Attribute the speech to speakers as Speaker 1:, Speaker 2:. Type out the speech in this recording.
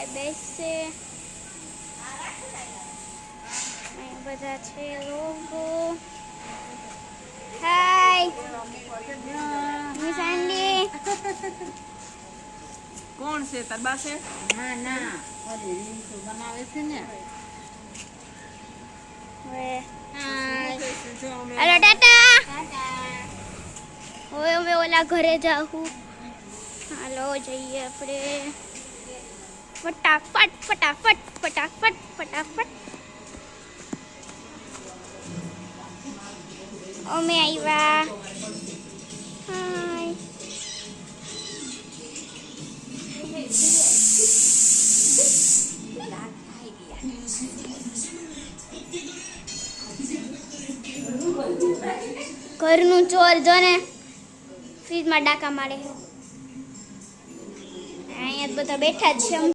Speaker 1: બધા બેસશે. અહીંયા બધા છે લોકો. હાય મિસાંડી.
Speaker 2: કોણ છે તાર બા છે?
Speaker 3: ના ના ઓલી રીંગુ બનાવે છે ને.
Speaker 1: હવે હાય
Speaker 2: જો અમે
Speaker 1: હાલો ટાટા. હવે અમે ઓલા ઘરે જાઉં. હાલો જઈએ આપણે ફટાફટ ફટાફટ ફટાફટ ફટાફટ. અમે આવ્યા. હાય ઘરનું ચોર જો ને ફ્રીજમાં ડાકા મારે. અહીંયા બધા બેઠા જ છે.